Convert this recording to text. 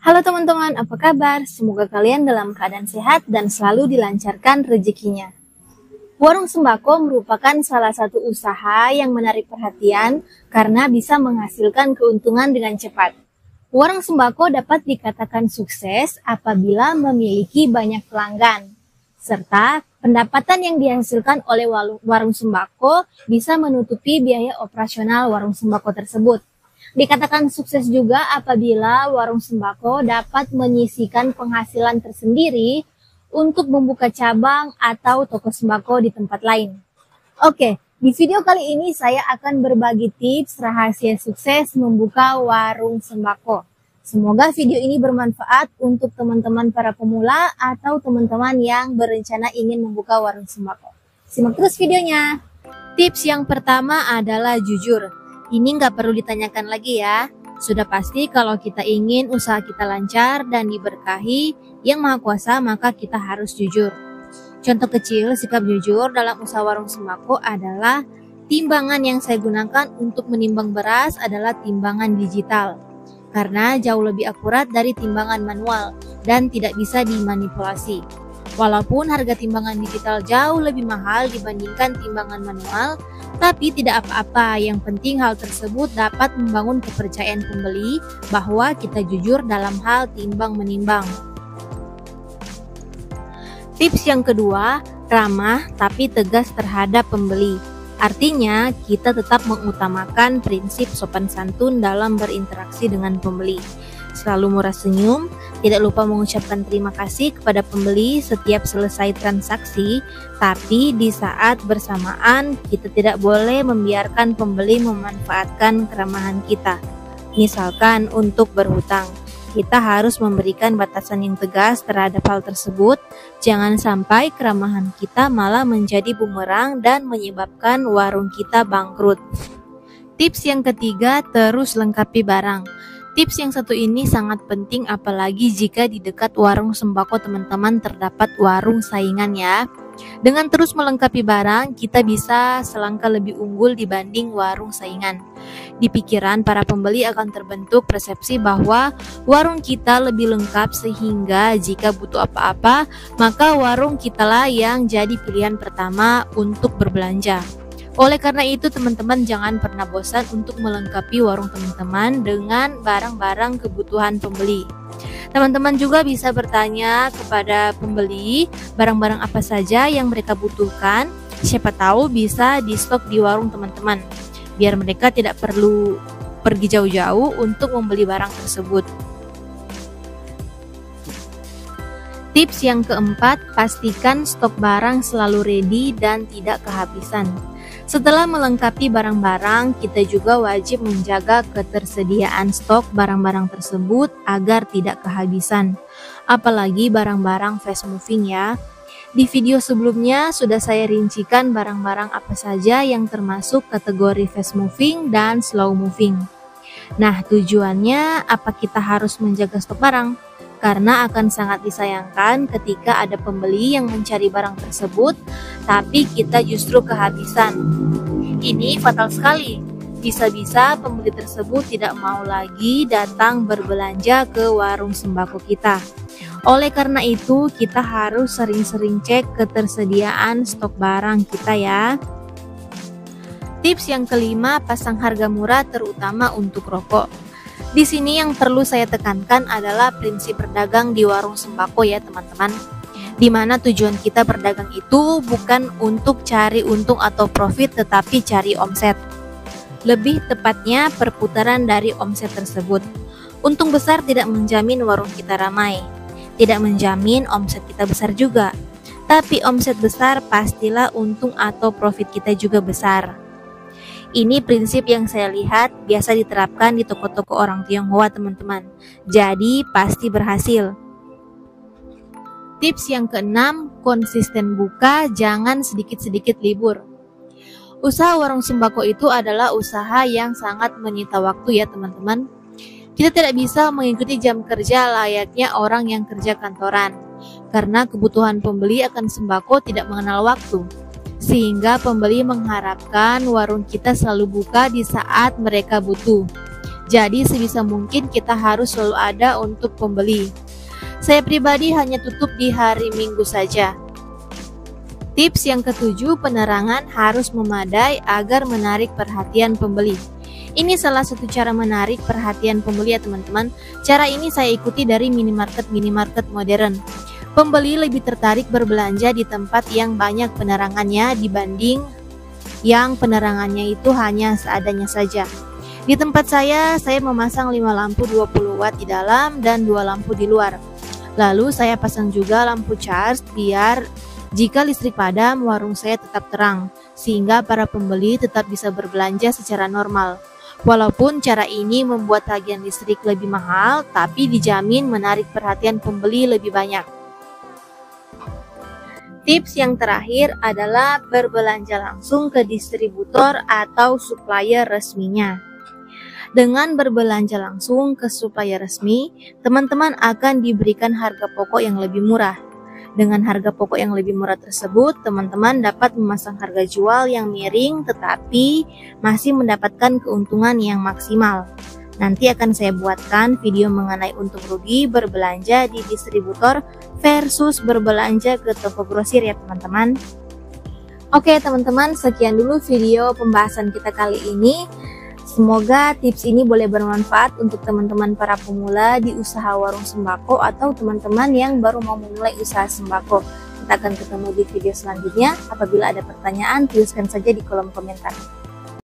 Halo teman-teman, apa kabar? Semoga kalian dalam keadaan sehat dan selalu dilancarkan rezekinya. Warung sembako merupakan salah satu usaha yang menarik perhatian karena bisa menghasilkan keuntungan dengan cepat. Warung sembako dapat dikatakan sukses apabila memiliki banyak pelanggan, serta pendapatan yang dihasilkan oleh warung sembako bisa menutupi biaya operasional warung sembako tersebut. Dikatakan sukses juga apabila warung sembako dapat menyisihkan penghasilan tersendiri untuk membuka cabang atau toko sembako di tempat lain. Oke, di video kali ini saya akan berbagi tips rahasia sukses membuka warung sembako. Semoga video ini bermanfaat untuk teman-teman para pemula atau teman-teman yang berencana ingin membuka warung sembako. Simak terus videonya. Tips yang pertama adalah jujur. Ini nggak perlu ditanyakan lagi ya. Sudah pasti kalau kita ingin usaha kita lancar dan diberkahi Yang Maha Kuasa, maka kita harus jujur. Contoh kecil sikap jujur dalam usaha warung sembako adalah timbangan yang saya gunakan untuk menimbang beras adalah timbangan digital. Karena jauh lebih akurat dari timbangan manual dan tidak bisa dimanipulasi. Walaupun harga timbangan digital jauh lebih mahal dibandingkan timbangan manual, tapi tidak apa-apa, yang penting hal tersebut dapat membangun kepercayaan pembeli bahwa kita jujur dalam hal timbang-menimbang. Tips yang kedua, ramah tapi tegas terhadap pembeli. Artinya, kita tetap mengutamakan prinsip sopan santun dalam berinteraksi dengan pembeli. Selalu murah senyum, tidak lupa mengucapkan terima kasih kepada pembeli setiap selesai transaksi, tapi di saat bersamaan kita tidak boleh membiarkan pembeli memanfaatkan keramahan kita. Misalkan untuk berhutang, kita harus memberikan batasan yang tegas terhadap hal tersebut. Jangan sampai keramahan kita malah menjadi bumerang dan menyebabkan warung kita bangkrut. Tips yang ketiga, terus lengkapi barang. Tips yang satu ini sangat penting apalagi jika di dekat warung sembako teman-teman terdapat warung saingan ya. Dengan terus melengkapi barang, kita bisa selangkah lebih unggul dibanding warung saingan. Di pikiran para pembeli akan terbentuk persepsi bahwa warung kita lebih lengkap sehingga jika butuh apa-apa, maka warung kitalah yang jadi pilihan pertama untuk berbelanja. Oleh karena itu, teman-teman jangan pernah bosan untuk melengkapi warung teman-teman dengan barang-barang kebutuhan pembeli. Teman-teman juga bisa bertanya kepada pembeli barang-barang apa saja yang mereka butuhkan. Siapa tahu bisa di stok di warung teman-teman, biar mereka tidak perlu pergi jauh-jauh untuk membeli barang tersebut. Tips yang keempat, pastikan stok barang selalu ready dan tidak kehabisan. Setelah melengkapi barang-barang, kita juga wajib menjaga ketersediaan stok barang-barang tersebut agar tidak kehabisan. Apalagi barang-barang fast moving ya. Di video sebelumnya sudah saya rincikan barang-barang apa saja yang termasuk kategori fast moving dan slow moving. Nah, tujuannya apa kita harus menjaga stok barang? Karena akan sangat disayangkan ketika ada pembeli yang mencari barang tersebut, tapi kita justru kehabisan. Ini fatal sekali. Bisa-bisa pembeli tersebut tidak mau lagi datang berbelanja ke warung sembako kita. Oleh karena itu, kita harus sering-sering cek ketersediaan stok barang kita ya. Tips yang kelima, pasang harga murah terutama untuk rokok. Di sini yang perlu saya tekankan adalah prinsip berdagang di warung sembako ya teman-teman. Di mana tujuan kita berdagang itu bukan untuk cari untung atau profit, tetapi cari omset. Lebih tepatnya perputaran dari omset tersebut. Untung besar tidak menjamin warung kita ramai, tidak menjamin omset kita besar juga. Tapi omset besar pastilah untung atau profit kita juga besar. Ini prinsip yang saya lihat biasa diterapkan di toko-toko orang Tionghoa teman-teman. Jadi pasti berhasil. Tips yang keenam, konsisten buka, jangan sedikit-sedikit libur. Usaha warung sembako itu adalah usaha yang sangat menyita waktu ya teman-teman. Kita tidak bisa mengikuti jam kerja layaknya orang yang kerja kantoran. Karena kebutuhan pembeli akan sembako tidak mengenal waktu. Sehingga pembeli mengharapkan warung kita selalu buka di saat mereka butuh. Jadi sebisa mungkin kita harus selalu ada untuk pembeli. Saya pribadi hanya tutup di hari Minggu saja. Tips yang ketujuh, penerangan harus memadai agar menarik perhatian pembeli. Ini salah satu cara menarik perhatian pembeli ya teman-teman. Cara ini saya ikuti dari minimarket modern. Pembeli lebih tertarik berbelanja di tempat yang banyak penerangannya dibanding yang penerangannya itu hanya seadanya saja. Di tempat saya memasang 5 lampu 20 watt di dalam dan 2 lampu di luar. Lalu saya pasang juga lampu charge biar jika listrik padam warung saya tetap terang, sehingga para pembeli tetap bisa berbelanja secara normal. Walaupun cara ini membuat tagihan listrik lebih mahal, tapi dijamin menarik perhatian pembeli lebih banyak. Tips yang terakhir adalah berbelanja langsung ke distributor atau supplier resminya. Dengan berbelanja langsung ke supplier resmi, teman-teman akan diberikan harga pokok yang lebih murah. Dengan harga pokok yang lebih murah tersebut, teman-teman dapat memasang harga jual yang miring tetapi masih mendapatkan keuntungan yang maksimal. Nanti akan saya buatkan video mengenai untung rugi berbelanja di distributor versus berbelanja ke toko grosir ya teman-teman. Oke teman-teman, sekian dulu video pembahasan kita kali ini. Semoga tips ini boleh bermanfaat untuk teman-teman para pemula di usaha warung sembako atau teman-teman yang baru mau memulai usaha sembako. Kita akan ketemu di video selanjutnya. Apabila ada pertanyaan, tuliskan saja di kolom komentar.